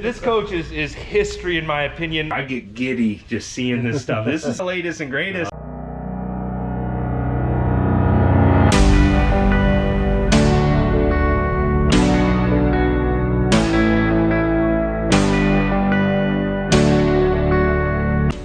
This coach is history in my opinion. I get giddy just seeing this stuff. This is the latest and greatest.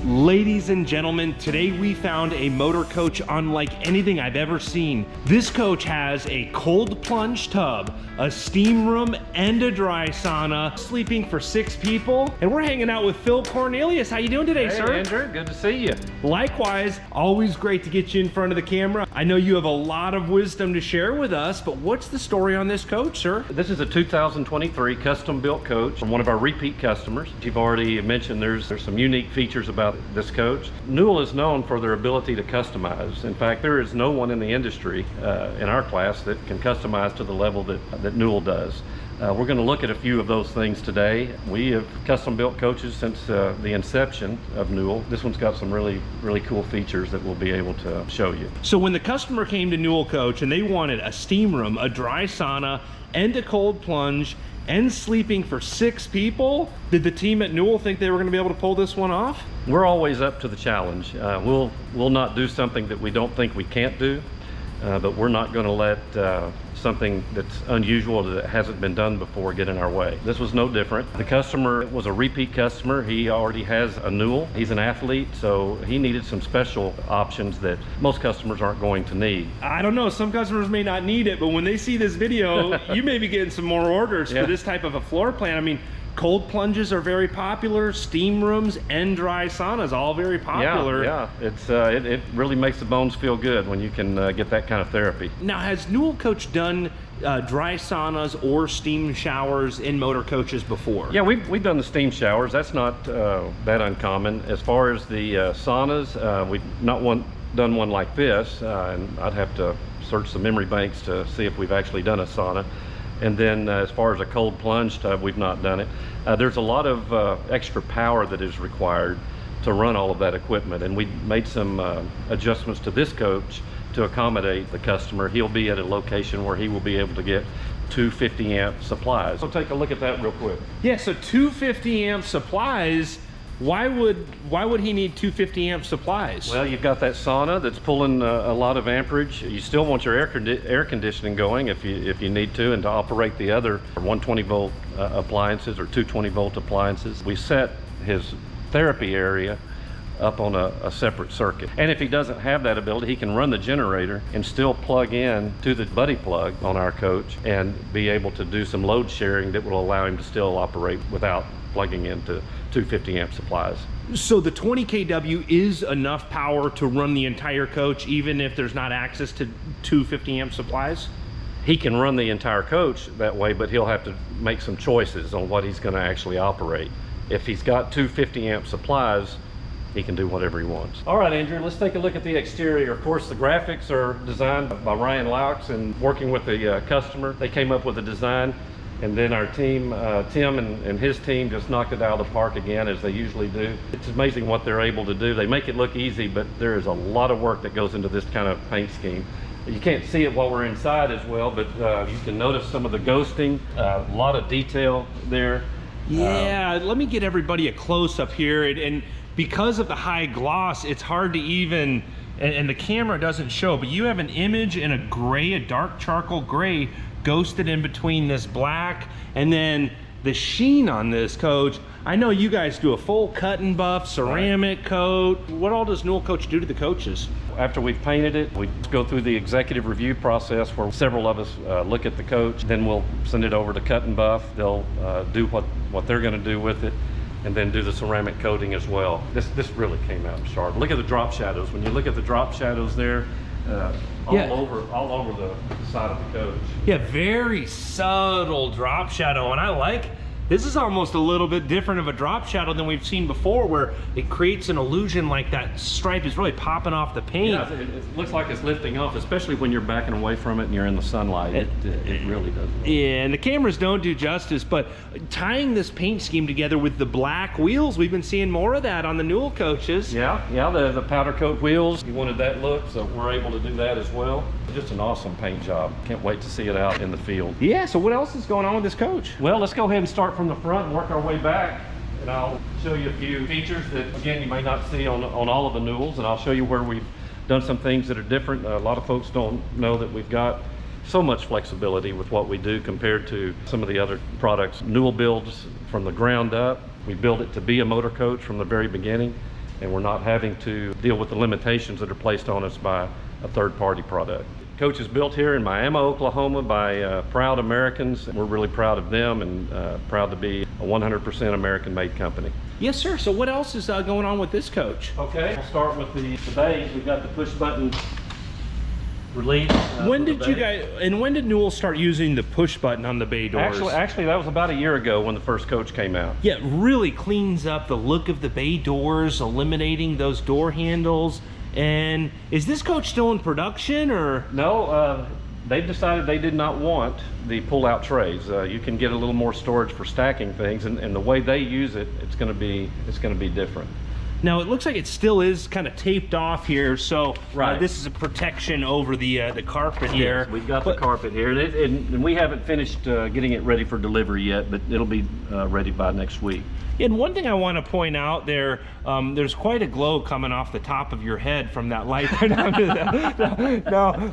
Ladies and gentlemen, today we found a motor coach unlike anything I've ever seen. This coach has a cold plunge tub, a steam room, and a dry sauna, sleeping for 6 people. And we're hanging out with Cornelius. How you doing today, sir? Hey, Andrew, good to see you. Likewise, always great to get you in front of the camera. I know you have a lot of wisdom to share with us, but what's the story on this coach, sir? This is a 2023 custom built coach from one of our repeat customers. You've already mentioned there's some unique features about this coach. Newell is known for their ability to customize. In fact, there is no one in the industry in our class that can customize to the level that Newell does. We're going to look at a few of those things today. We have custom built coaches since the inception of Newell. This one's got some really cool features that we'll be able to show you. So when the customer came to Newell Coach and they wanted a steam room, a dry sauna, and a cold plunge, and sleeping for 6 people, did the team at Newell think they were going to be able to pull this one off? We're always up to the challenge. We'll not do something that we don't think we can't do, but we're not going to let something that's unusual that hasn't been done before get in our way. This was no different. The customer was a repeat customer. He already has a Newell. He's an athlete, so he needed some special options that most customers aren't going to need. I don't know, some customers may not need it, but when they see this video, you may be getting some more orders for this type of a floor plan. I mean, cold plunges are very popular, steam rooms and dry saunas, all very popular. Yeah, it really makes the bones feel good when you can get that kind of therapy. Now, has Newell Coach done dry saunas or steam showers in motor coaches before? Yeah, we've done the steam showers. That's not that uncommon. As far as the saunas, we've not done one like this, and I'd have to search the memory banks to see if we've actually done a sauna. And then as far as a cold plunge tub, we've not done it. There's a lot of extra power that is required to run all of that equipment, and we made some adjustments to this coach to accommodate the customer. He'll be at a location where he will be able to get 2 50-amp supplies. So take a look at that real quick. Yeah, so 2 50-amp supplies. Why would he need 2 50-amp supplies? Well, you've got that sauna that's pulling a lot of amperage. You still want your air conditioning going if you need to, and to operate the other 120-volt appliances or 220-volt appliances. We set his therapy area up on a separate circuit. And if he doesn't have that ability, he can run the generator and still plug in to the buddy plug on our coach and be able to do some load sharing that will allow him to still operate without plugging into 2 50-amp supplies. So the 20 kW is enough power to run the entire coach even if there's not access to 2 50-amp supplies? He can run the entire coach that way, but he'll have to make some choices on what he's going to actually operate. If he's got 2 50-amp supplies, he can do whatever he wants. All right, Andrew, let's take a look at the exterior. Of course, the graphics are designed by Ryan Laux, and working with the customer, they came up with a design. And then our team, Tim and his team, just knocked it out of the park again, as they usually do. It's amazing what they're able to do. They make it look easy, but there is a lot of work that goes into this kind of paint scheme. You can't see it while we're inside as well, but you can notice some of the ghosting, a lot of detail there. Yeah, let me get everybody a close-up here. And because of the high gloss, it's hard to even, and the camera doesn't show, but you have an image in a gray, a dark charcoal gray, ghosted in between this black, and then the sheen on this coach. I know you guys do a full cut and buff ceramic coat. What all does Newell Coach do to the coaches? After we've painted it, we go through the executive review process where several of us look at the coach. Then we'll send it over to cut and buff. They'll do what they're going to do with it, and then do the ceramic coating as well. This really came out sharp. Look at the drop shadows. When you look at the drop shadows there, all over the side of the coach. Yeah, very subtle drop shadow, and I like. This is almost a little bit different of a drop shadow than we've seen before, where it creates an illusion like that stripe is really popping off the paint. Yeah, it looks like it's lifting off, especially when you're backing away from it and you're in the sunlight. It really does. Yeah, and the cameras don't do justice, but tying this paint scheme together with the black wheels, we've been seeing more of that on the Newell coaches. Yeah, the powder coat wheels. You wanted that look, so we're able to do that as well. Just an awesome paint job. Can't wait to see it out in the field. Yeah, so what else is going on with this coach? Well, let's go ahead and start from the front and work our way back. And I'll show you a few features that, again, you may not see on all of the Newells. And I'll show you where we've done some things that are different. A lot of folks don't know that we've got so much flexibility with what we do compared to some of the other products. Newell builds from the ground up. We build it to be a motor coach from the very beginning, and we're not having to deal with the limitations that are placed on us by a third-party product. Coach is built here in Miami, Oklahoma by proud Americans. We're really proud of them and proud to be a 100% American-made company. Yes, sir. So what else is going on with this coach? Okay, we'll start with the bays. We've got the push button release. When did you guys, and when did Newell start using the push button on the bay doors? Actually, that was about a year ago when the first coach came out. Yeah, it really cleans up the look of the bay doors, eliminating those door handles. And is this coach still in production, or? No, they've decided they did not want the pull-out trays. You can get a little more storage for stacking things, and the way they use it, it's going to be different. Now it looks like it still is kind of taped off here, so right. This is a protection over the carpet there. Yes, we've got the carpet here, and we haven't finished getting it ready for delivery yet, but it'll be ready by next week. And one thing I want to point out there, there's quite a glow coming off the top of your head from that light.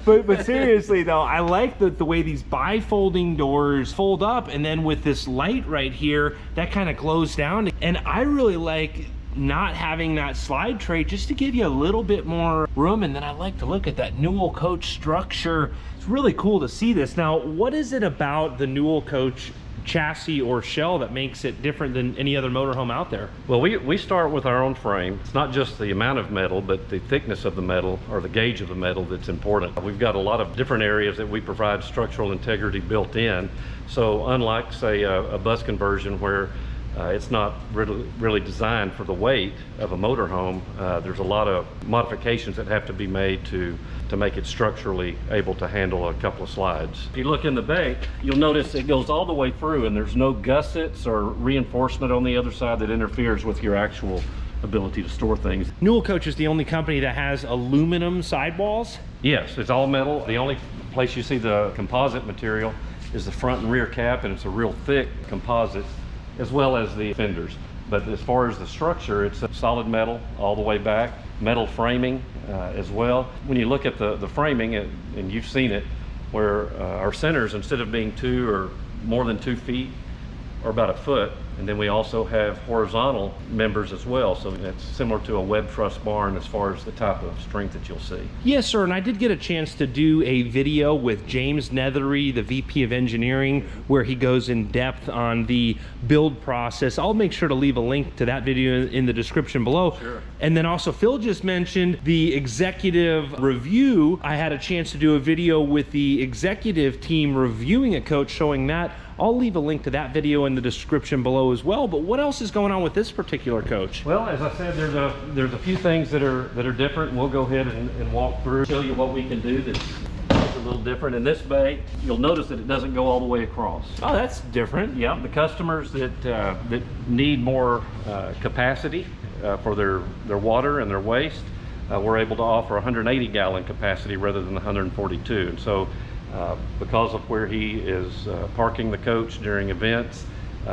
But seriously though, I like the way these bifolding doors fold up, and then with this light right here, that kind of glows down. And I really like not having that slide tray just to give you a little bit more room. And then I like to look at that Newell coach structure. It's really cool to see this. Now, what is it about the Newell coach chassis or shell that makes it different than any other motorhome out there? Well, we start with our own frame. It's not just the amount of metal, but the thickness of the metal, or the gauge of the metal, that's important. We've got a lot of different areas that we provide structural integrity built in. So unlike, say, a bus conversion where it's not really designed for the weight of a motorhome, there's a lot of modifications that have to be made to make it structurally able to handle a couple of slides. If you look in the bay, you'll notice it goes all the way through, and there's no gussets or reinforcement on the other side that interferes with your actual ability to store things. Newell Coach is the only company that has aluminum sidewalls? Yes, it's all metal. The only place you see the composite material is the front and rear cap, and it's a real thick composite, as well as the fenders. But as far as the structure, it's a solid metal all the way back, metal framing as well. When you look at the framing, and you've seen it, where our centers, instead of being 2 or more than 2 feet, are about a foot, and then we also have horizontal members as well, so that's similar to a web truss barn as far as the type of strength that you'll see. Yes, sir, and I did get a chance to do a video with James Nethery, the VP of Engineering, where he goes in depth on the build process. I'll make sure to leave a link to that video in the description below. Sure. And then also Phil just mentioned the executive review. I had a chance to do a video with the executive team reviewing a coach, showing that. I'll leave a link to that video in the description below as well. But what else is going on with this particular coach? Well, as I said, there's a few things that are different. We'll go ahead and walk through, show you what we can do that's a little different. In this bay, you'll notice that it doesn't go all the way across. Oh, that's different. Yeah, the customers that need more capacity for their water and their waste, we're able to offer 180 gallon capacity rather than 142. And so because of where he is parking the coach during events,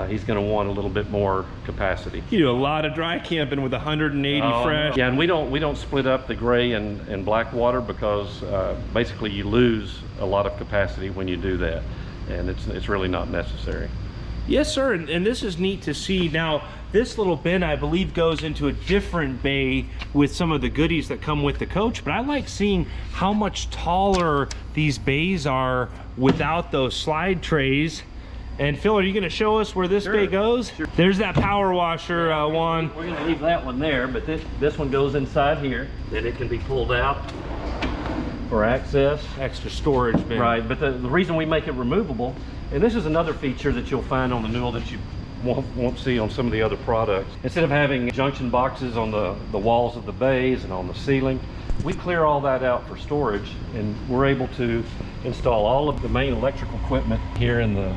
he's going to want a little bit more capacity. You do a lot of dry camping with 180 fresh. Yeah, and we don't split up the gray and black water because basically you lose a lot of capacity when you do that, and it's really not necessary. Yes, sir, and this is neat to see. Now, this little bin, I believe, goes into a different bay with some of the goodies that come with the coach, but I like seeing how much taller these bays are without those slide trays. And Phil, are you going to show us where this bay goes? Sure. There's that power washer one. We're going to leave that one there, but this one goes inside here. Then it can be pulled out for access. Extra storage bin. Right, but the reason we make it removable, and this is another feature that you'll find on the Newell that you won't see on some of the other products. Instead of having junction boxes on the walls of the bays and on the ceiling, we clear all that out for storage, and we're able to install all of the main electrical equipment here in the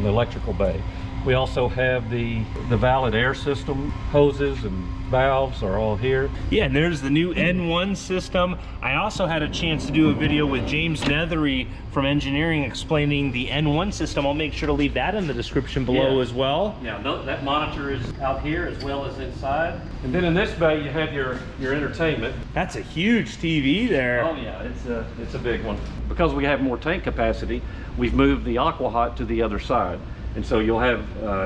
electrical bay. We also have the valid air system. Hoses and valves are all here. Yeah, and there's the new N1 system. I also had a chance to do a video with James Nethery from engineering explaining the N1 system. I'll make sure to leave that in the description below as well. Yeah, that monitor is out here as well as inside. And then in this bay you have your entertainment. That's a huge TV there. Oh yeah, it's a big one. Because we have more tank capacity, we've moved the aqua hot to the other side. And so you'll have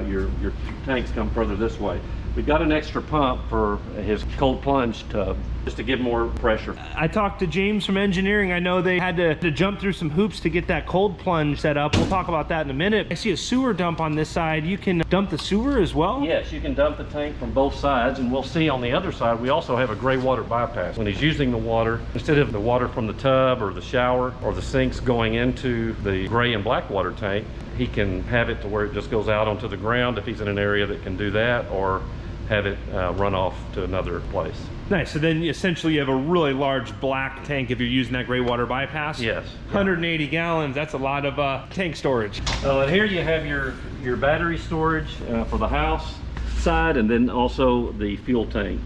your tanks come further this way. We've got an extra pump for his cold plunge tub, just to give more pressure. I talked to James from engineering. I know they had to jump through some hoops to get that cold plunge set up. We'll talk about that in a minute. I see a sewer dump on this side. You can dump the sewer as well? Yes, you can dump the tank from both sides, and we'll see on the other side, we also have a gray water bypass. When he's using the water, instead of the water from the tub or the shower or the sinks going into the gray and black water tank, he can have it to where it just goes out onto the ground if he's in an area that can do that, or have it run off to another place. Nice. So then essentially you have a really large black tank if you're using that gray water bypass? Yes. 180 gallons, that's a lot of tank storage. And here you have your battery storage for the house side, and then also the fuel tank.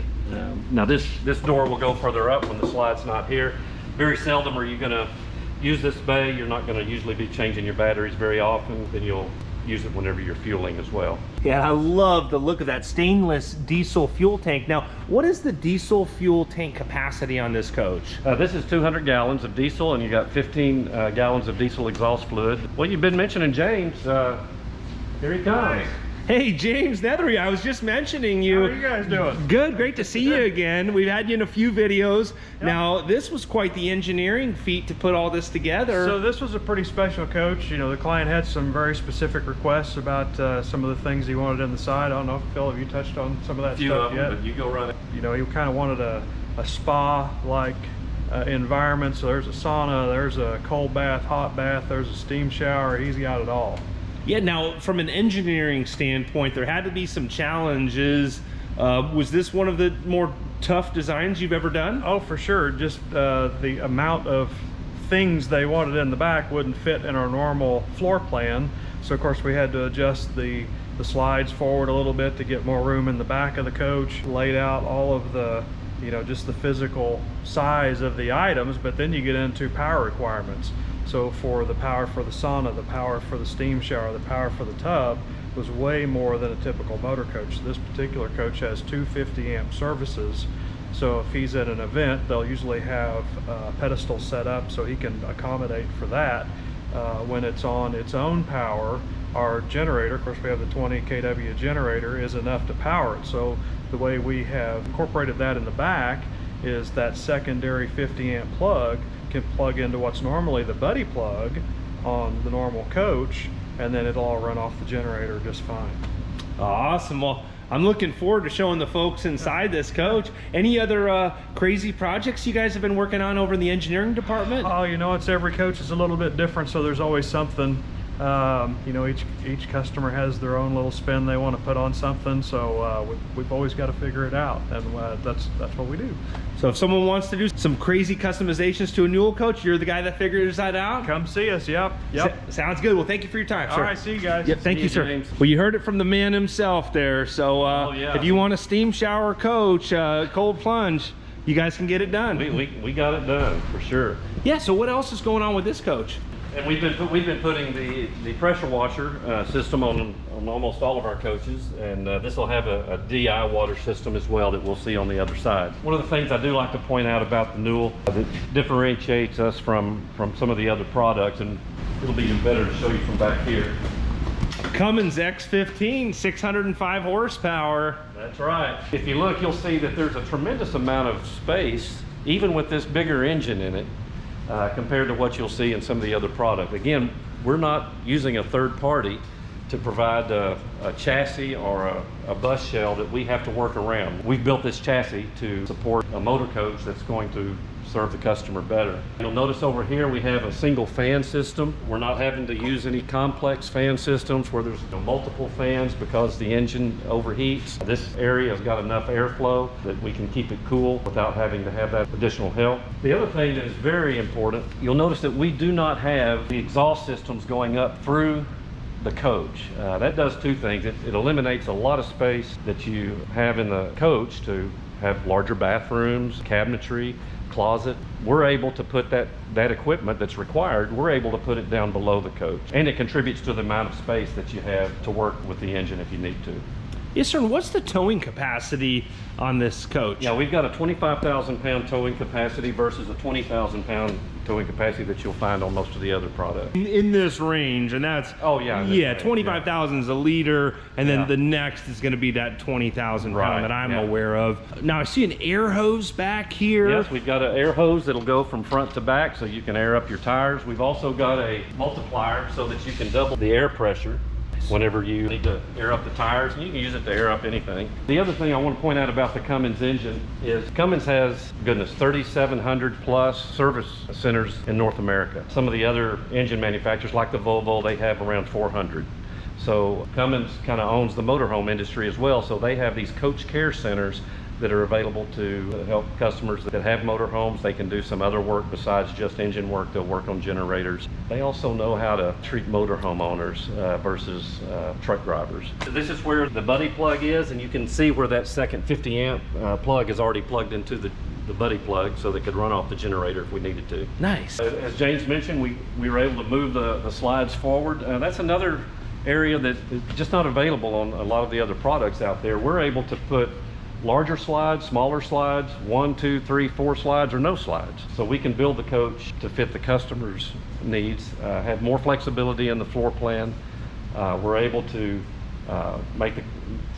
Now this door will go further up when the slide's not here. Very seldom are you going to use this bay. You're not going to usually be changing your batteries very often. Then you'll use it whenever you're fueling as well. Yeah, I love the look of that stainless diesel fuel tank. Now, what is the diesel fuel tank capacity on this coach? This is 200 gallons of diesel, and you got 15 gallons of diesel exhaust fluid. Well, you've been mentioning James. Here he comes. Hey, James Nethery, I was just mentioning you. How are you guys doing? Good, great to see you again. We've had you in a few videos. Yep. Now, this was quite the engineering feat to put all this together. So this was a pretty special coach. You know, the client had some very specific requests about some of the things he wanted in the side. I don't know, Phil, have you touched on some of that stuff yet? But you go run it. You know, he kind of wanted a spa-like environment. So there's a sauna, there's a cold bath, hot bath, there's a steam shower. He's got it all. Yeah, now from an engineering standpoint, there had to be some challenges. Was this one of the more tough designs you've ever done? Oh, for sure. Just the amount of things they wanted in the back wouldn't fit in our normal floor plan. So of course we had to adjust the slides forward a little bit to get more room in the back of the coach, laid out all of the, you know, just the physical size of the items, but then you get into power requirements. So for the power for the sauna, the power for the steam shower, the power for the tub was way more than a typical motor coach. This particular coach has 250 amp services. So if he's at an event, they'll usually have a pedestal set up so he can accommodate for that. When it's on its own power, our generator, of course we have the 20 kW generator, is enough to power it. So the way we have incorporated that in the back is that secondary 50 amp plug can plug into what's normally the buddy plug on the normal coach, and then it'll all run off the generator just fine. Awesome. Well, I'm looking forward to showing the folks inside this coach. Any other crazy projects you guys have been working on over in the engineering department? Oh, you know, it's every coach is a little bit different, so there's always something. You know, each customer has their own little spin they want to put on something, so we've always got to figure it out, and that's what we do. So if someone wants to do some crazy customizations to a Newell coach, you're the guy that figures that out? Come see us. Yep. Sounds good. Well, thank you for your time, sir. All right, see you guys. Yep, thank you, sir. James. Well, you heard it from the man himself there. So if you want a steam shower coach, cold plunge, you guys can get it done. We got it done for sure. Yeah, so what else is going on with this coach? And we've been putting the pressure washer system on almost all of our coaches, and this will have a DI water system as well that we'll see on the other side. One of the things I do like to point out about the Newell that differentiates us from some of the other products, and it'll be even better to show you from back here. Cummins X15, 605 horsepower. That's right. If you look, you'll see that there's a tremendous amount of space, even with this bigger engine in it, compared to what you'll see in some of the other product. Again, we're not using a third party to provide a chassis or a bus shell that we have to work around. We've built this chassis to support a motor coach that's going to serve the customer better. You'll notice over here we have a single fan system. We're not having to use any complex fan systems where there's multiple fans because the engine overheats. This area has got enough airflow that we can keep it cool without having to have that additional help. The other thing that is very important, you'll notice that we do not have the exhaust systems going up through the coach. That does two things. It eliminates a lot of space that you have in the coach to have larger bathrooms, cabinetry, closet. We're able to put that equipment that's required, we're able to put it down below the coach. And it contributes to the amount of space that you have to work with the engine if you need to. Yes, sir. And what's the towing capacity on this coach? Yeah, we've got a 25,000 pound towing capacity versus a 20,000 pound towing capacity that you'll find on most of the other products. In this range, and that's, oh yeah, yeah, 25,000 is a liter, and then the next is going to be that 20,000 pound that I'm aware of. Now I see an air hose back here. Yes, we've got an air hose that'll go from front to back so you can air up your tires. We've also got a multiplier so that you can double the air pressure whenever you need to air up the tires, and you can use it to air up anything. The other thing I want to point out about the Cummins engine is Cummins has, goodness, 3,700 plus service centers in North America. Some of the other engine manufacturers, like the Volvo, they have around 400. So Cummins kind of owns the motorhome industry as well, so they have these coach care centers that are available to help customers that have motorhomes. They can do some other work besides just engine work. They'll work on generators. They also know how to treat motorhome owners versus truck drivers. So this is where the buddy plug is, and you can see where that second 50 amp plug is already plugged into the buddy plug, so they could run off the generator if we needed to. Nice. As James mentioned, we were able to move the slides forward. That's another area that is just not available on a lot of the other products out there. We're able to put larger slides, smaller slides, 1, 2, 3, 4 slides, or no slides. So we can build the coach to fit the customer's needs, have more flexibility in the floor plan. We're able to make the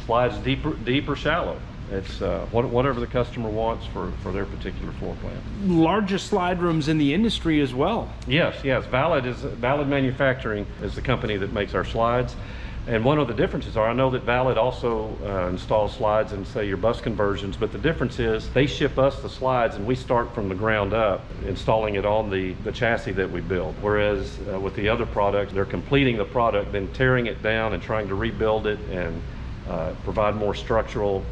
slides deep or shallow. It's whatever the customer wants for their particular floor plan. Largest slide rooms in the industry as well. Yes. Valid Manufacturing is the company that makes our slides. And one of the differences are, I know that Valid also installs slides in, say, your bus conversions, but the difference is they ship us the slides and we start from the ground up, installing it on the chassis that we build. Whereas with the other products, they're completing the product, then tearing it down and trying to rebuild it and provide more structural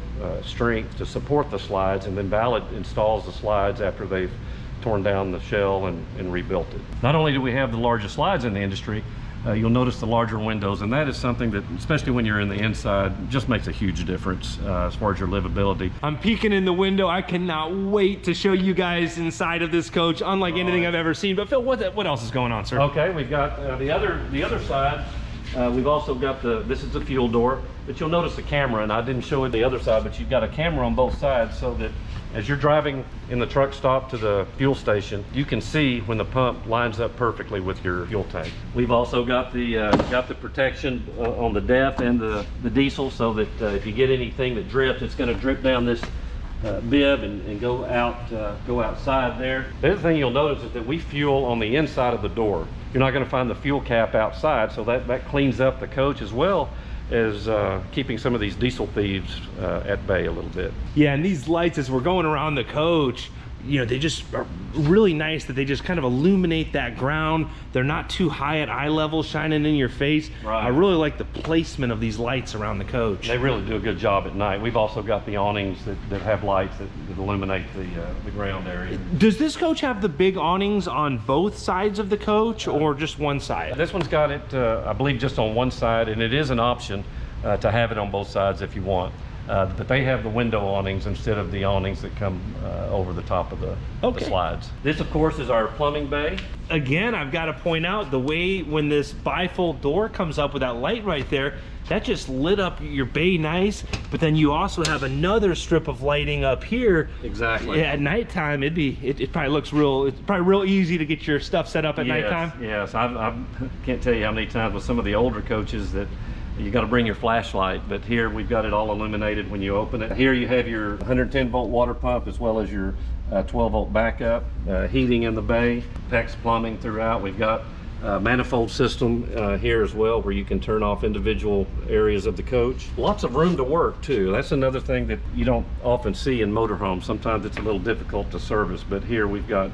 strength to support the slides, and then Valid installs the slides after they've torn down the shell and rebuilt it. Not only do we have the largest slides in the industry, you'll notice the larger windows, and that is something that, especially when you're in the inside, just makes a huge difference as far as your livability. I'm peeking in the window. I cannot wait to show you guys inside of this coach, unlike anything I've ever seen. But Phil, what else is going on, sir? Okay, we've got the other side. We've also got this is the fuel door, but you'll notice the camera, and I didn't show it the other side, but you've got a camera on both sides so that as you're driving in the truck stop to the fuel station, you can see when the pump lines up perfectly with your fuel tank. We've also got the protection on the DEF and the diesel, so that if you get anything that drips, it's going to drip down this bib and go outside there. The other thing you'll notice is that we fuel on the inside of the door. You're not going to find the fuel cap outside, so that cleans up the coach as well as keeping some of these diesel thieves at bay a little bit. Yeah, and these lights, as we're going around the coach, you know, they just are really nice that they just kind of illuminate that ground. They're not too high at eye level, shining in your face. Right. I really like the placement of these lights around the coach. They really do a good job at night. We've also got the awnings that have lights that illuminate the ground area. Does this coach have the big awnings on both sides of the coach, or just one side? This one's got it, I believe, just on one side, and it is an option to have it on both sides if you want. But they have the window awnings instead of the awnings that come over the top of the slides. This, of course, is our plumbing bay. Again, I've got to point out the way when this bifold door comes up with that light right there, that just lit up your bay nice, but then you also have another strip of lighting up here. Exactly. Yeah, at nighttime, it probably looks it's probably real easy to get your stuff set up at nighttime. Yes, I can't tell you how many times with some of the older coaches that you got to bring your flashlight, but here we've got it all illuminated when you open it. Here you have your 110 volt water pump as well as your 12 volt backup, heating in the bay, PEX plumbing throughout. We've got manifold system here as well, where you can turn off individual areas of the coach. Lots of room to work too. That's another thing that you don't often see in motorhomes. Sometimes it's a little difficult to service, but here we've got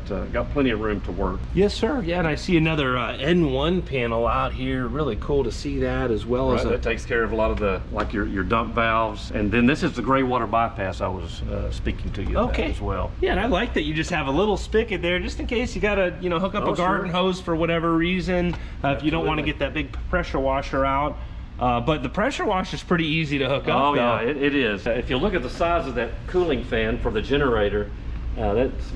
plenty of room to work. Yes, sir. Yeah, and I see another N1 panel out here. Really cool to see that, as well as that takes care of a lot of the, like your dump valves. And then this is the gray water bypass I was speaking to you about as well. Yeah, and I like that you just have a little spigot there just in case you gotta, hook up a garden hose for whatever reason. reason, if you don't want to get that big pressure washer out. But the pressure washer is pretty easy to hook up. Oh yeah, it is. If you look at the size of that cooling fan for the generator,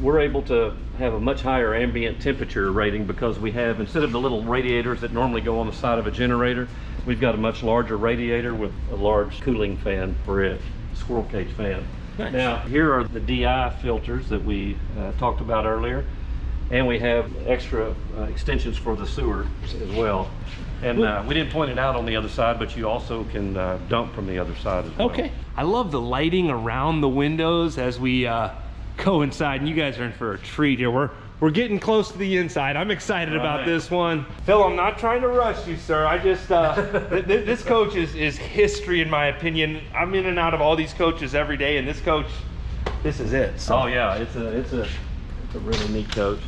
we're able to have a much higher ambient temperature rating because we have, instead of the little radiators that normally go on the side of a generator, we've got a much larger radiator with a large cooling fan for it, squirrel cage fan. Nice. Now, here are the DI filters that we talked about earlier, and we have extra extensions for the sewer as well. And we didn't point it out on the other side, but you also can dump from the other side as well. Okay. I love the lighting around the windows as we go inside, and you guys are in for a treat here. We're getting close to the inside. I'm excited about this one. Phil, I'm not trying to rush you, sir. I just, this coach is history in my opinion. I'm in and out of all these coaches every day, and this coach, this is it. So. Oh yeah, it's a really neat coach.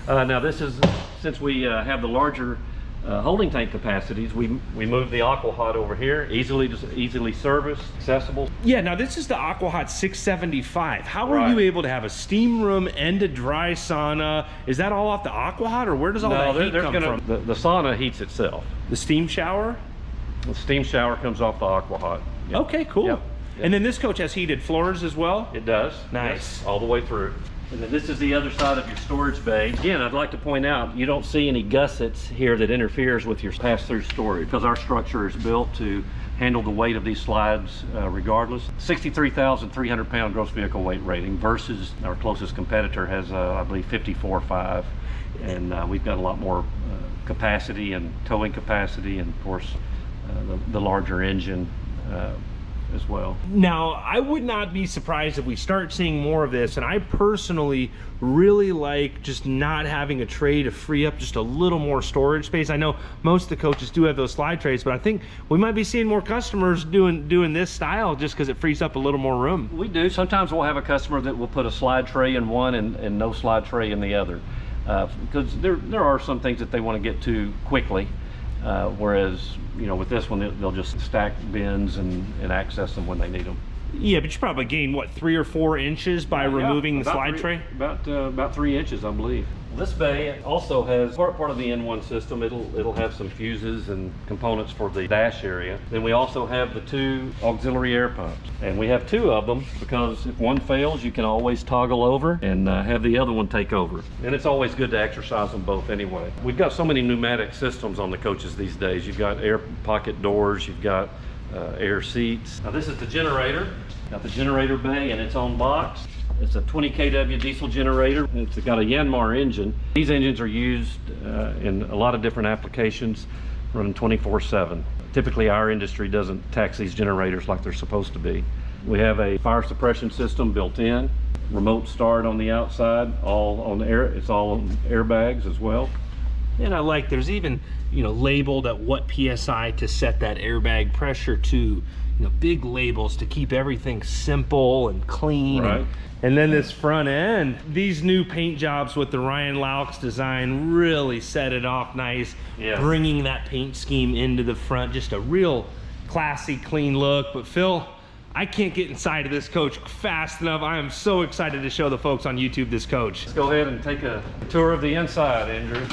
Now this is, since we have the larger holding tank capacities, we moved the AquaHot over here, easily serviced, accessible. Yeah, now this is the AquaHot 675. How are you able to have a steam room and a dry sauna? Is that all off the AquaHot, or where does all that heat come from? The sauna heats itself. The steam shower? The steam shower comes off the AquaHot. Yep. Okay, cool. Yep. And then this coach has heated floors as well? It does. Nice. Yes, all the way through. And then this is the other side of your storage bay. Again, I'd like to point out, you don't see any gussets here that interferes with your pass-through storage because our structure is built to handle the weight of these slides regardless. 63,300 pound gross vehicle weight rating versus our closest competitor has, I believe, 54.5. And we've got a lot more capacity and towing capacity, and of course, the larger engine as well. Now, I would not be surprised if we start seeing more of this, and I personally really like just not having a tray to free up just a little more storage space. I know most of the coaches do have those slide trays, but I think we might be seeing more customers doing this style just because it frees up a little more room. We do. Sometimes we'll have a customer that will put a slide tray in one and no slide tray in the other, because there are some things that they want to get to quickly. Whereas, you know, with this one, they'll just stack bins and access them when they need them. Yeah, but you probably gain, what, 3 or 4 inches by removing the slide tray? About 3 inches, I believe. This bay also has part of the N1 system. It'll have some fuses and components for the dash area. Then we also have the 2 auxiliary air pumps, and we have 2 of them because if one fails, you can always toggle over and have the other one take over. And it's always good to exercise them both anyway. We've got so many pneumatic systems on the coaches these days. You've got air pocket doors, you've got air seats. Now this is the generator. Got the generator bay in its own box. It's a 20 kW diesel generator. It's got a Yanmar engine. These engines are used in a lot of different applications, running 24/7. Typically our industry doesn't tax these generators like they're supposed to be. We have a fire suppression system built in, remote start on the outside, all on air. It's all on airbags as well. And I like, there's even, you know, labeled at what PSI to set that airbag pressure to, you know, big labels to keep everything simple and clean. Right. And then this front end, these new paint jobs with the Ryan Laux design really set it off nice. Yeah. Bringing that paint scheme into the front, just a real classy, clean look. But Phil, I can't get inside of this coach fast enough. I am so excited to show the folks on YouTube this coach. Let's go ahead and take a tour of the inside, Andrew.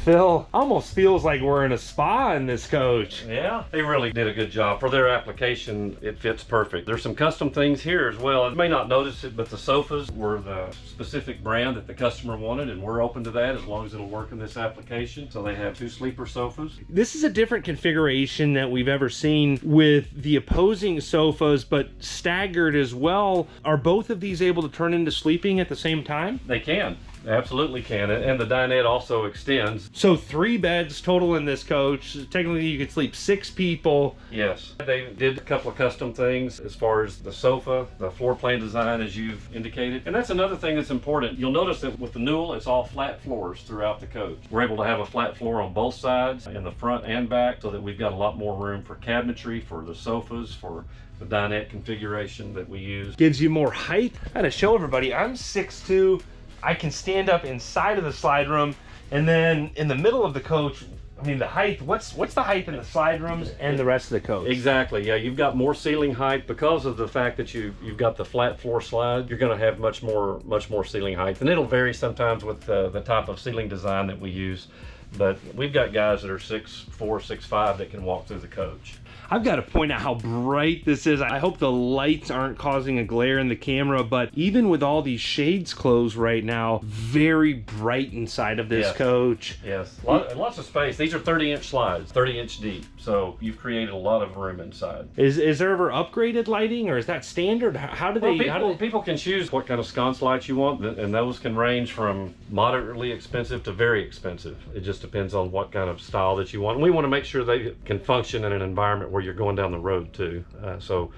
Phil, almost feels like we're in a spa in this coach. Yeah, they really did a good job. For their application, it fits perfect. There's some custom things here as well. You may not notice it, but the sofas were the specific brand that the customer wanted, and we're open to that as long as it'll work in this application. So they have 2 sleeper sofas. This is a different configuration that we've ever seen with the opposing sofas, but staggered as well. Are both of these able to turn into sleeping at the same time? They can. Absolutely can, and the dinette also extends. So 3 beds total in this coach. Technically you could sleep 6 people. Yes, they did a couple of custom things as far as the sofa, the floor plan design as you've indicated. And that's another thing that's important. You'll notice that with the Newell, it's all flat floors throughout the coach. We're able to have a flat floor on both sides, in the front and back, so that we've got a lot more room for cabinetry, for the sofas, for the dinette configuration that we use. Gives you more height. I gotta show everybody, I'm 6'2". I can stand up inside of the slide room, and then in the middle of the coach, I mean the height, what's the height in the slide rooms and the rest of the coach? Exactly, yeah, you've got more ceiling height because of the fact that you've got the flat floor slide. You're going to have much more ceiling height, and it'll vary sometimes with the type of ceiling design that we use. But we've got guys that are 6'4", 6'5" that can walk through the coach. I've got to point out how bright this is. I hope the lights aren't causing a glare in the camera, but even with all these shades closed right now, very bright inside of this coach. Yes, lots of space. These are 30-inch slides, 30-inch deep, so you've created a lot of room inside. Is there ever upgraded lighting, or is that standard? How do they... People can choose what kind of sconce lights you want, and those can range from moderately expensive to very expensive. It just depends on what kind of style that you want. And we want to make sure they can function in an environment where you're going down the road too. So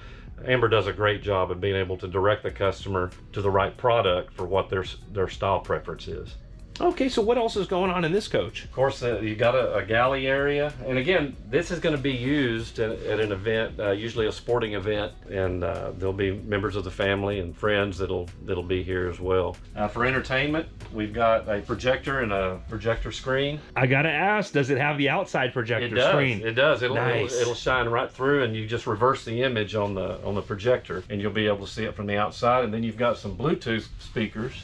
Amber does a great job of being able to direct the customer to the right product for what their style preference is. Okay, so what else is going on in this coach? Of course, you got a galley area, and again, this is going to be used at an event, usually a sporting event, and there'll be members of the family and friends that'll be here as well. For entertainment, we've got a projector and a projector screen. I gotta ask, does it have the outside projector screen? It does. Nice. It'll shine right through, and you just reverse the image on the projector, and you'll be able to see it from the outside. And then you've got some Bluetooth speakers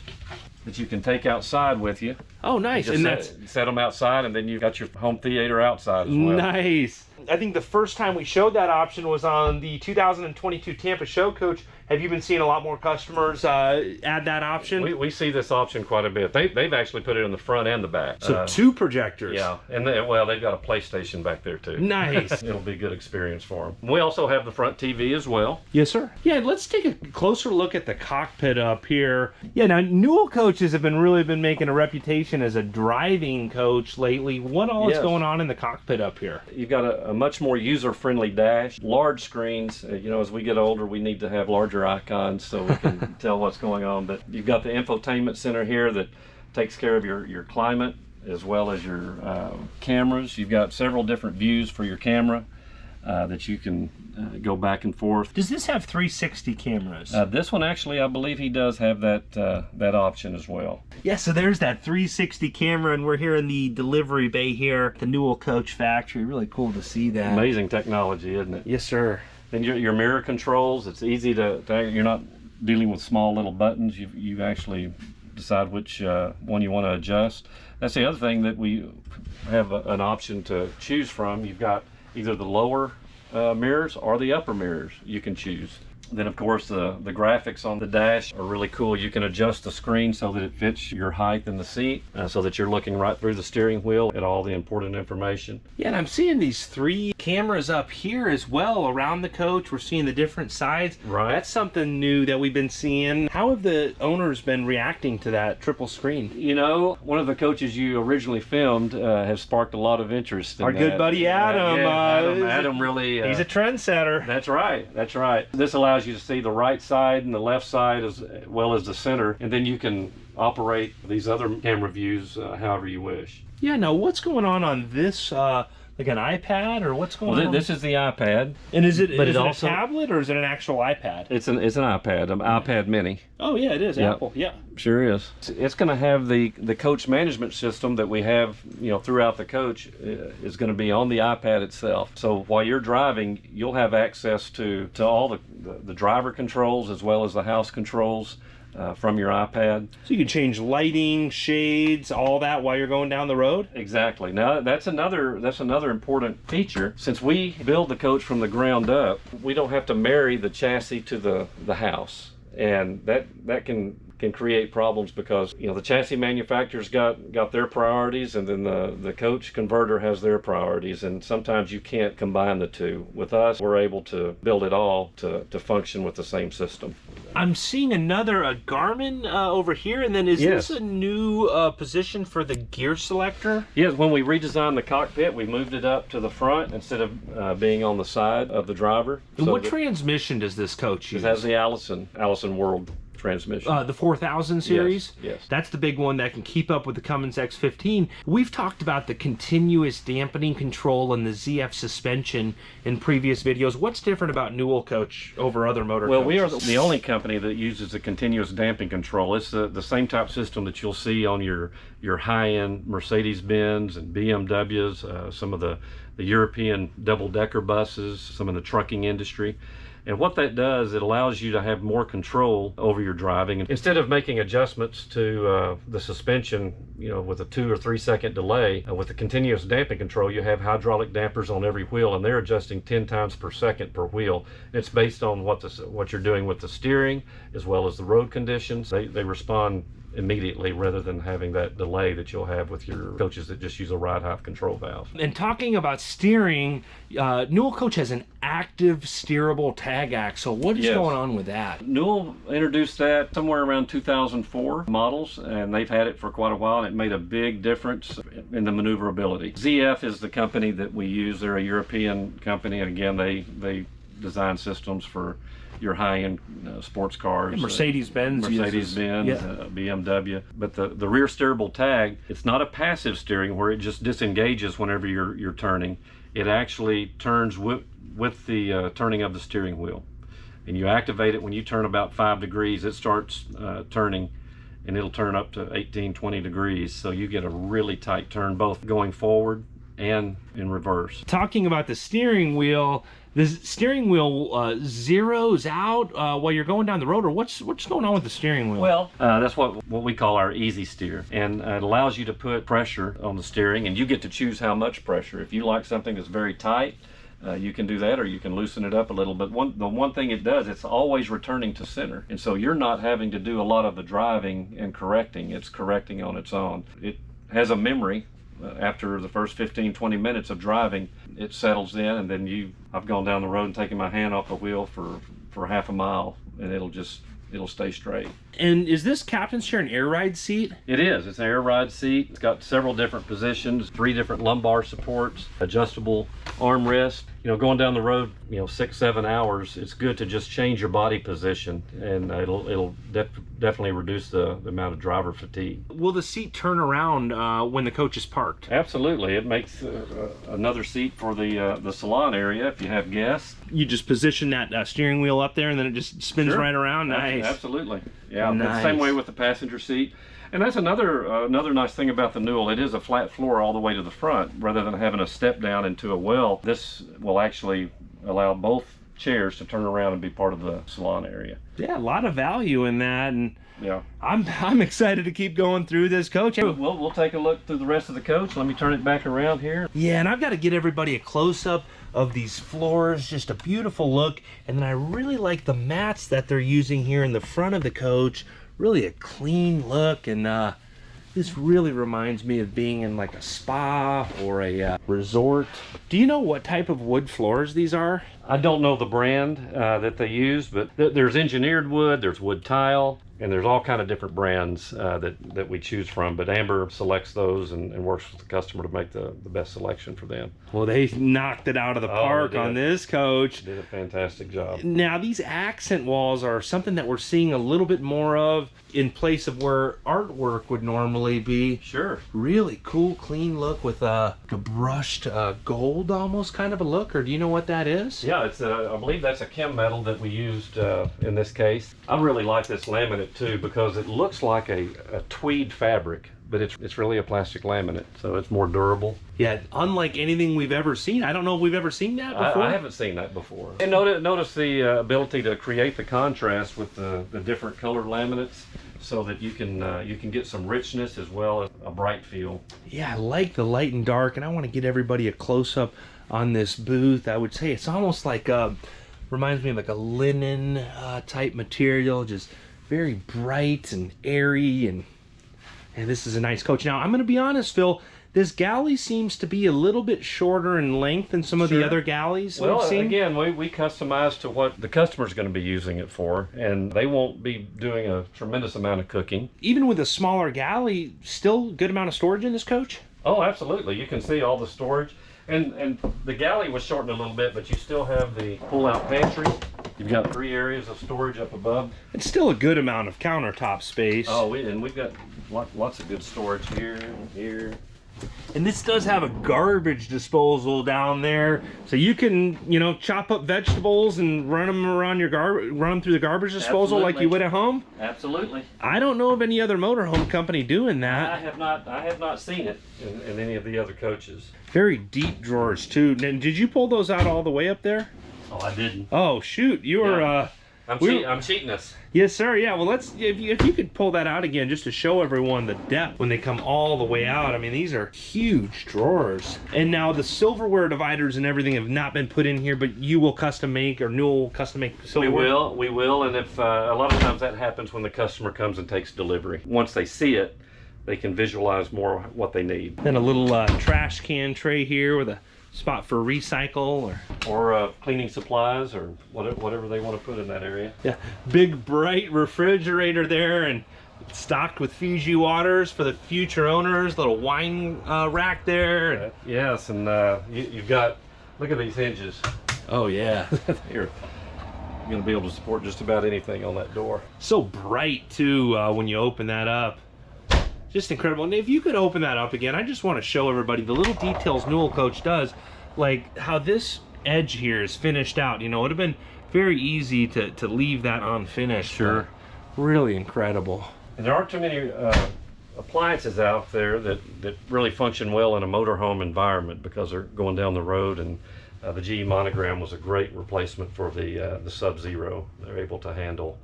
that you can take outside with you. Oh, nice. And that's set them outside, and then you've got your home theater outside as well. Nice. I think the first time we showed that option was on the 2022 Tampa Show Coach. Have you been seeing a lot more customers add that option? We see this option quite a bit. They've actually put it in the front and the back. So 2 projectors. Yeah, and they've got a PlayStation back there too. Nice. It'll be a good experience for them. We also have the front TV as well. Yes, sir. Yeah, let's take a closer look at the cockpit up here. Yeah, now Newell coaches have really been making a reputation as a driving coach lately. What all is going on in the cockpit up here? You've got a much more user-friendly dash, large screens. As we get older, we need to have larger icons so we can tell what's going on. But you've got the infotainment center here that takes care of your climate as well as your cameras. You've got several different views for your camera that you can go back and forth. Does this have 360 cameras? This one actually, I believe he does have that option as well. Yeah, so there's that 360 camera, and we're here in the delivery bay here at the Newell Coach factory. Really cool to see that. Amazing technology, isn't it? Yes, sir. And your mirror controls, it's easy to you're not dealing with small little buttons. You actually decide which one you want to adjust. That's the other thing that we have an option to choose from. You've got either the lower mirrors or the upper mirrors you can choose. Then of course the graphics on the dash are really cool. You can adjust the screen so that it fits your height in the seat, so that you're looking right through the steering wheel at all the important information. Yeah, and I'm seeing these 3 cameras up here as well around the coach. We're seeing the different sides. Right. That's something new that we've been seeing. How have the owners been reacting to that triple screen? One of the coaches you originally filmed has sparked a lot of interest in Our good buddy Adam. Adam really... he's a trendsetter. That's right. That's right. This allows you to see the right side and the left side as well as the center, and then you can operate these other camera views however you wish. Yeah, now what's going on this, like an iPad, or what's going on? This is the iPad. And is it a tablet, or is it an actual iPad? It's an iPad, an iPad mini. Oh yeah, it is. Yep. Apple. Yeah. Sure is. It's going to have the coach management system that we have, throughout the coach is going to be on the iPad itself. So while you're driving, you'll have access to all the driver controls as well as the house controls from your iPad. So you can change lighting, shades, all that while you're going down the road? Exactly. Now that's another important feature. Since we build the coach from the ground up, we don't have to marry the chassis to the house. And that can create problems because the chassis manufacturer's got their priorities, and then the coach converter has their priorities, and sometimes you can't combine the two. With us, we're able to build it all to function with the same system. I'm seeing another Garmin over here, and then is Yes. this a new position for the gear selector? Yes, when we redesigned the cockpit, we moved it up to the front instead of being on the side of the driver. And So what that transmission does this coach use? it has the Allison World transmission. The 4000 series? Yes. That's the big one that can keep up with the Cummins X15. We've talked about the continuous dampening control and the ZF suspension in previous videos. What's different about Newell coach over other motor Well, we are coaches? the only company that uses the continuous damping control. It's the same type system that you'll see on your high-end Mercedes-Benz and BMWs, some of the European double-decker buses, some of the trucking industry. And what that does, it allows you to have more control over your driving. Instead of making adjustments to the suspension, with a 2 or 3 second delay, with the continuous damping control, you have hydraulic dampers on every wheel, and they're adjusting 10 times per second per wheel. It's based on what you're doing with the steering, as well as the road conditions. They respond immediately rather than having that delay that you'll have with your coaches that just use a ride height control valve. And talking about steering, Newell coach has an active steerable tag axle. What is Yes. going on with that? Newell introduced that somewhere around 2004 models, and they've had it for quite a while, and it made a big difference in the maneuverability. ZF is the company that we use. They're a European company, and again, they design systems for your high-end sports cars. Mercedes-Benz Mercedes-Benz, BMW. But the rear steerable tag, it's not a passive steering where it just disengages whenever you're turning. It actually turns with the turning of the steering wheel. And you activate it when you turn about 5 degrees, it starts turning, and it'll turn up to 18, 20 degrees. So you get a really tight turn, both going forward and in reverse. Talking about the steering wheel zeroes out while you're going down the road, or what's going on with the steering wheel? Well, that's what we call our easy steer, and it allows you to put pressure on the steering, and you get to choose how much pressure. If you like something that's very tight, you can do that, or you can loosen it up a little. But the one thing it does, it's always returning to center, and so you're not having to do a lot of the driving and correcting. It's correcting on its own. It has a memory. After the first 15-20 minutes of driving, it settles in, and then I've gone down the road and taken my hand off the wheel for half a mile, and it'll stay straight. And is this captain's chair an air ride seat? It is. It's an air ride seat. It's got several different positions, 3 different lumbar supports, adjustable armrest. Going down the road, 6-7 hours, it's good to just change your body position, and it'll definitely reduce the amount of driver fatigue. Will the seat turn around when the coach is parked? Absolutely. It makes another seat for the salon area if you have guests. You just position that steering wheel up there, and then it just spins Sure. right around. Nice. Absolutely. Yeah. Nice. The same way with the passenger seat. And that's another nice thing about the Newell. It is a flat floor all the way to the front, rather than having a step down into a well. This will actually allow both chairs to turn around and be part of the salon area. Yeah, a lot of value in that, and Yeah. I'm excited to keep going through this, coach. We'll take a look through the rest of the coach. Let me turn it back around here. Yeah, and I've got to get everybody a close-up of these floors. Just a beautiful look. And then I really like the mats that they're using here in the front of the coach. Really a clean look, and this really reminds me of being in like a spa or a resort. Do you know what type of wood floors these are? I don't know the brand that they use, but there's engineered wood, there's wood tile, and there's all kind of different brands that we choose from. But Amber selects those and works with the customer to make the best selection for them. Well, they knocked it out of the park on this coach. Did a fantastic job. Now, these accent walls are something that we're seeing a little bit more of in place of where artwork would normally be. Sure. Really cool, clean look with a brushed gold almost kind of a look, or do you know what that is? Yeah, I believe that's a chem metal that we used in this case. I really like this laminate too because it looks like a tweed fabric, but it's really a plastic laminate, so it's more durable. Yeah, unlike anything we've ever seen. I don't know if we've ever seen that before. I haven't seen that before. And notice the ability to create the contrast with the different colored laminates, so that you can get some richness as well as a bright feel. Yeah, I like the light and dark, and I want to get everybody a close-up on this booth. I would say it's almost like reminds me of like a linen type material, just very bright and airy, and this is a nice coach. Now, I'm going to be honest, Phil, This galley seems to be a little bit shorter in length than some of the other galleys well, we've seen. Again, we customize to what the customer's going to be using it for, and they won't be doing a tremendous amount of cooking. Even with a smaller galley, still a good amount of storage in this coach? Oh, absolutely. You can see all the storage. And the galley was shortened a little bit, but you still have the pull-out pantry. You've got 3 areas of storage up above. It's still a good amount of countertop space. Oh, we've got lots of good storage here and here. And this does have a garbage disposal down there, so you can, you know, chop up vegetables and run them around your run them through the garbage disposal like you would at home. Absolutely. I don't know of any other motorhome company doing that. I have not seen it in any of the other coaches. Very deep drawers too. And did you pull those out all the way up there? Oh, I didn't. Oh shoot, you were. I'm cheating us. Yes, sir. Yeah. Well, let's. If you could pull that out again, just to show everyone the depth when they come all the way out. I mean, these are huge drawers. And now the silverware dividers and everything have not been put in here, but you will custom make, or Newell will custom make silverware. We will. And if a lot of times that happens when the customer comes and takes delivery. Once they see it, they can visualize more what they need. Then a little trash can tray here with a spot for recycle or cleaning supplies or whatever they want to put in that area. Yeah, big bright refrigerator there, and stocked with Fiji waters for the future owners. Little wine rack there. Yes, and you've got, look at these hinges. Oh yeah. You're going to be able to support just about anything on that door. So bright too when you open that up. Just incredible. And if you could open that up again, I just want to show everybody the little details Newell Coach does, like how this edge here is finished out. You know, it would have been very easy to leave that unfinished. Sure. Really incredible. And there aren't too many appliances out there that really function well in a motorhome environment because they're going down the road, and the GE Monogram was a great replacement for the Sub-Zero. They're able to handle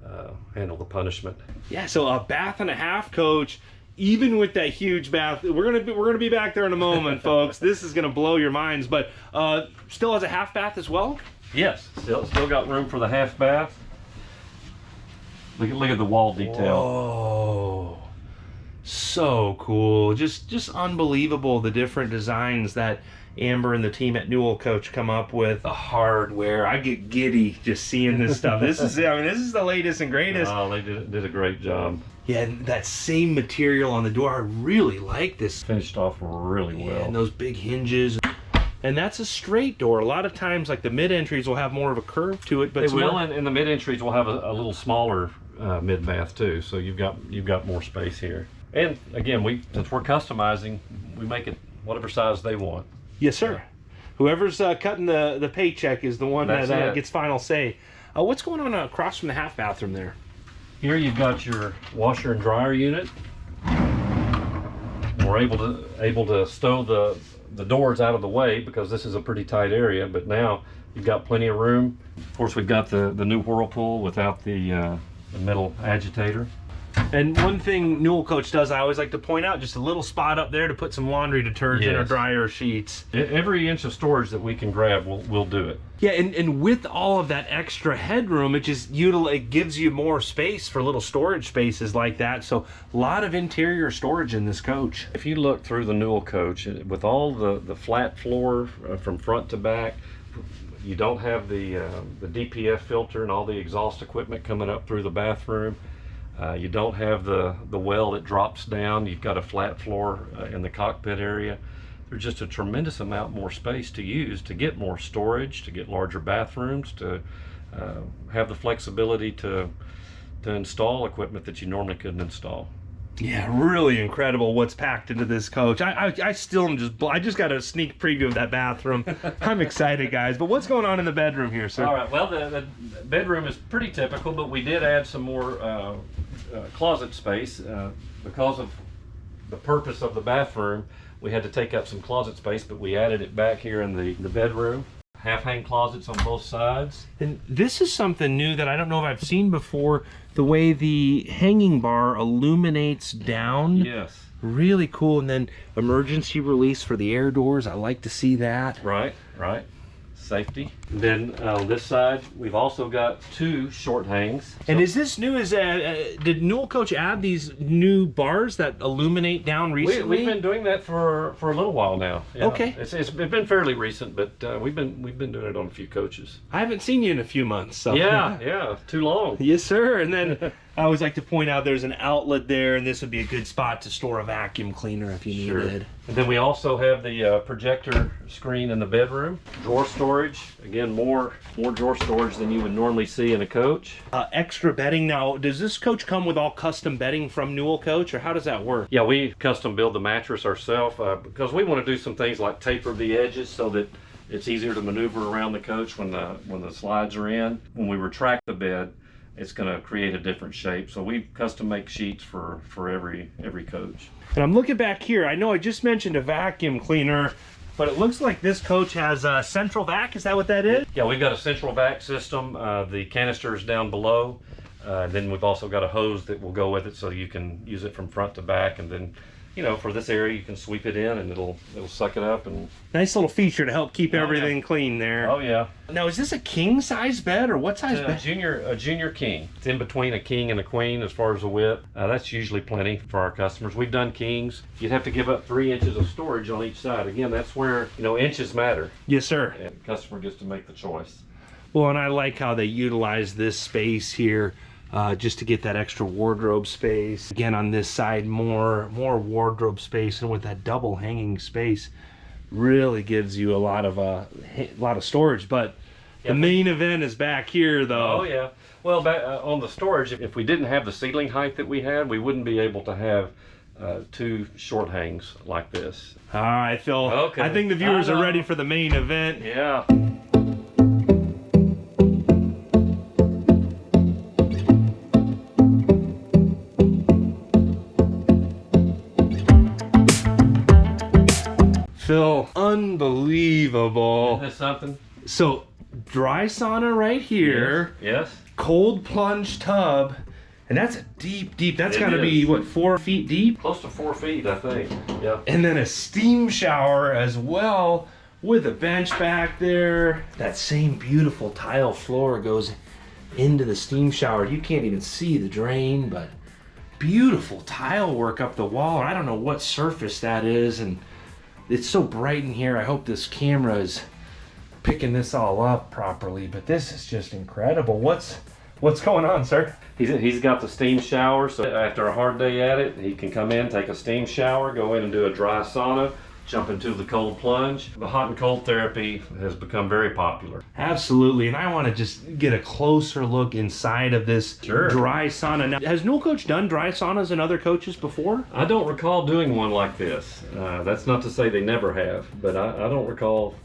the punishment. Yeah, so a bath and a half coach, even with that huge bath. We're gonna be back there in a moment, folks. This is gonna blow your minds, but still has a half bath as well. Yes, still got room for the half bath. Look at the wall detail. Oh, so cool! Just unbelievable, the different designs that Amber and the team at Newell Coach come up with. The hardware, I get giddy just seeing this stuff. This is the latest and greatest. Oh, they did a great job. Yeah, and that same material on the door, I really like this. Finished off really well. Yeah, and those big hinges. And that's a straight door. A lot of times, like the mid-entries will have more of a curve to it, but they will, and the mid-entries will have a little smaller mid-bath too. So you've got more space here. And again, since we're customizing, we make it whatever size they want. Yes, sir. Whoever's cutting the paycheck is the one that gets final say. What's going on across from the half bathroom there? Here you've got your washer and dryer unit. We're able to stow the doors out of the way because this is a pretty tight area, but now you've got plenty of room. Of course, we've got the new Whirlpool without the metal agitator. And one thing Newell Coach does, I always like to point out, just a little spot up there to put some laundry detergent or dryer sheets. Every inch of storage that we can grab, we'll do it. Yeah, and with all of that extra headroom, it gives you more space for little storage spaces like that. So a lot of interior storage in this coach. If you look through the Newell Coach, with all the flat floor from front to back, you don't have the DPF filter and all the exhaust equipment coming up through the bathroom. You don't have the well that drops down. You've got a flat floor in the cockpit area. There's just a tremendous amount more space to use to get more storage, to get larger bathrooms, to have the flexibility to install equipment that you normally couldn't install. Yeah, really incredible what's packed into this coach. I still am I just got a sneak preview of that bathroom. I'm excited, guys. But what's going on in the bedroom here, sir? All right, well, the bedroom is pretty typical, but we did add some more closet space because of the purpose of the bathroom. We had to take up some closet space, but we added it back here in the bedroom. Half-hang closets on both sides. And this is something new that I don't know if I've seen before. The way the hanging bar illuminates down. Yes. Really cool. And then emergency release for the air doors. I like to see that. Right. safety. Then on this side, we've also got 2 short hangs. And is this new? Did Newell Coach add these new bars that illuminate down recently? We've been doing that for a little while now. Yeah. Okay. It's been fairly recent, but we've been doing it on a few coaches. I haven't seen you in a few months. So. Yeah, too long. Yes, sir. And then I always like to point out there's an outlet there, and this would be a good spot to store a vacuum cleaner if you needed. And then we also have the projector screen in the bedroom. Drawer storage. Again, more drawer storage than you would normally see in a coach. Extra bedding. Now, does this coach come with all custom bedding from Newell Coach, or how does that work? Yeah, we custom build the mattress ourselves because we want to do some things like taper the edges so that it's easier to maneuver around the coach when the slides are in. When we retract the bed, it's going to create a different shape. So we custom make sheets for every coach. And I'm looking back here. I know I just mentioned a vacuum cleaner, but it looks like this coach has a central vac. Is that what that is? Yeah, we've got a central vac system. The canister is down below. Then we've also got a hose that will go with it, so you can use it from front to back. And then, you know, for this area, you can sweep it in, and it'll suck it up. And nice little feature to help keep everything clean there. Oh yeah. Now, is this a king size bed, or what size bed? A junior king. It's in between a king and a queen as far as the width. That's usually plenty for our customers. We've done kings. You'd have to give up 3 inches of storage on each side. Again, that's where, you know, inches matter. Yes, sir. And the customer gets to make the choice. Well, and I like how they utilize this space here just to get that extra wardrobe space. Again, on this side, more wardrobe space, and with that double hanging space, really gives you a lot of storage. But the main event is back here, though. Oh yeah. Well, back on the storage, if we didn't have the ceiling height that we had, we wouldn't be able to have 2 short hangs like this. All right, Phil. Okay. I think the viewers are ready for the main event. Yeah. Phil, unbelievable. Isn't this something? So, dry sauna right here. Yes. Cold plunge tub. And that's a deep, that's got to be, what, 4 feet deep? Close to 4 feet, I think. Yeah. And then a steam shower as well, with a bench back there. That same beautiful tile floor goes into the steam shower. You can't even see the drain, but beautiful tile work up the wall. I don't know what surface that is, and it's so bright in here. I hope this camera is picking this all up properly, but this is just incredible. What's going on, sir? He's got the steam shower, so after a hard day at it, he can come in, take a steam shower, go in and do a dry sauna, jump into the cold plunge. The hot and cold therapy has become very popular. Absolutely, and I want to just get a closer look inside of this dry sauna. Now, has Newell Coach done dry saunas in other coaches before? I don't recall doing one like this. That's not to say they never have, but I don't recall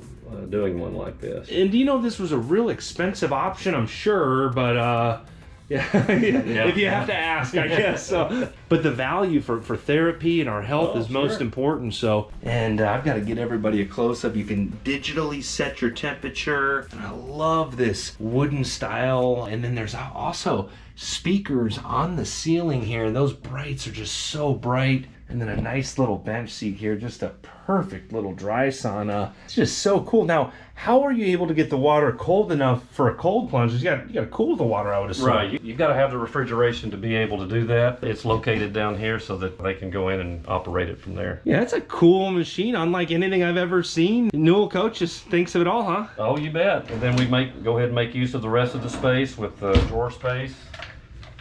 doing one like this. And do you know this was a real expensive option, I'm sure, but yeah, if you have to ask, I guess. So, but the value for therapy and our health is most important. So, and I've got to get everybody a close-up. You can digitally set your temperature. And I love this wooden style. And then there's also speakers on the ceiling here. And those brights are just so bright. And then a nice little bench seat here, just a perfect little dry sauna. It's just so cool. Now, how are you able to get the water cold enough for a cold plunge? You got to cool the water, I would assume. Right, you've got to have the refrigeration to be able to do that. It's located down here so that they can go in and operate it from there. Yeah, it's a cool machine, unlike anything I've ever seen. Newell Coach just thinks of it all, huh? Oh, you bet. And then we go ahead and make use of the rest of the space with drawer space,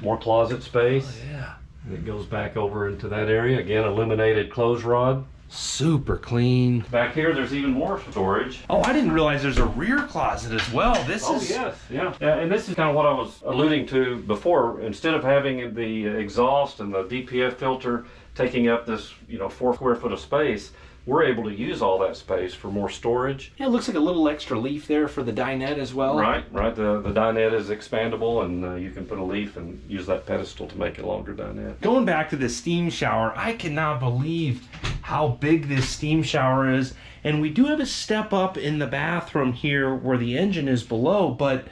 more closet space. Oh, yeah. It goes back over into that area. Again, illuminated clothes rod. Super clean. Back here, there's even more storage. Oh, I didn't realize there's a rear closet as well. This is... yes, yeah. And this is kind of what I was alluding to before. Instead of having the exhaust and the DPF filter taking up this, 4 square foot of space, we're able to use all that space for more storage. Yeah, it looks like a little extra leaf there for the dinette as well. Right. The dinette is expandable, and you can put a leaf and use that pedestal to make a longer dinette. Going back to the steam shower, I cannot believe how big this steam shower is. And we do have a step up in the bathroom here where the engine is below, but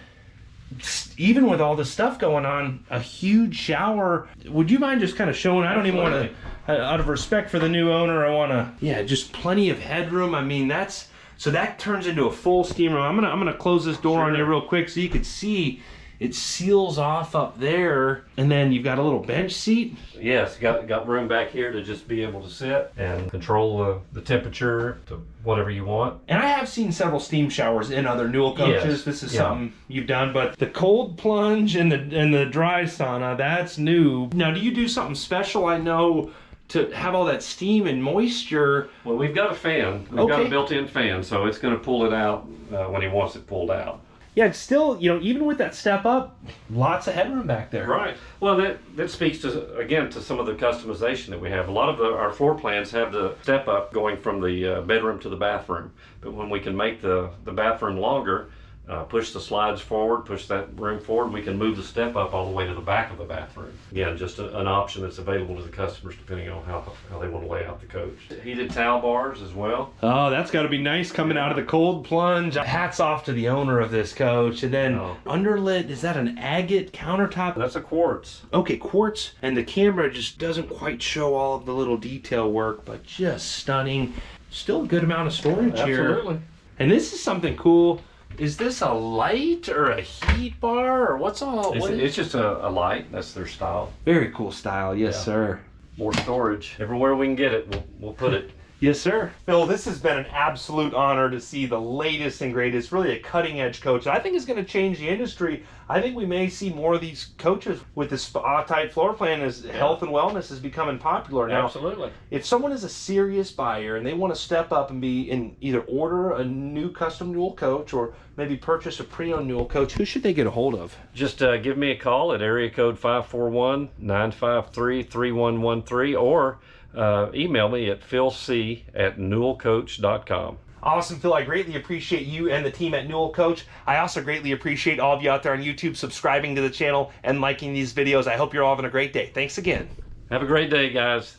even with all this stuff going on, a huge shower. Would you mind just kind of showing? I don't even want to, out of respect for the new owner, I want to, just plenty of headroom. I mean, that's So that turns into a full steam room. I'm gonna close this door on you real quick so you can see it seals off up there, and then you've got a little bench seat. Yes, got room back here to just be able to sit and control the temperature to whatever you want. And I have seen several steam showers in other Newell coaches. Yes. This is something you've done, but the cold plunge and the dry sauna, that's new. Now, do you do something special? I know to have all that steam and moisture. Well, we've got a fan. We've got a built-in fan, so it's going to pull it out when he wants it pulled out. Yeah, it's still, you know, even with that step up, lots of headroom back there. Right. Well, that speaks to, again, to some of the customization that we have. A lot of our floor plans have the step up going from the bedroom to the bathroom. But when we can make the bathroom longer, push the slides forward, push that room forward, we can move the step up all the way to the back of the bathroom. Again, just an option that's available to the customers depending on how they want to lay out the coach. Heated towel bars as well. Oh, that's got to be nice coming out of the cold plunge. Hats off to the owner of this coach. And then underlit, is that an agate countertop? That's a quartz. Okay, quartz. And the camera just doesn't quite show all of the little detail work, but just stunning. Still a good amount of storage here. Absolutely. And this is something cool. Is this a light or a heat bar or what's all? It's just a light. That's their style. Very cool style, yes, sir. More storage. Everywhere we can get it, we'll put it. Yes, sir. Phil, this has been an absolute honor to see the latest and greatest, really a cutting edge coach. I think it's going to change the industry. I think we may see more of these coaches with the spa type floor plan as health and wellness is becoming popular now. Absolutely. If someone is a serious buyer and they want to step up and be in either order a new custom Newell coach or maybe purchase a pre-owned Newell coach, who should they get a hold of? Just give me a call at area code 541-953-3113 or email me at PhilC@newellcoach.com. Awesome, Phil. I greatly appreciate you and the team at Newell Coach. I also greatly appreciate all of you out there on YouTube subscribing to the channel and liking these videos. I hope you're all having a great day. Thanks again. Have a great day, guys.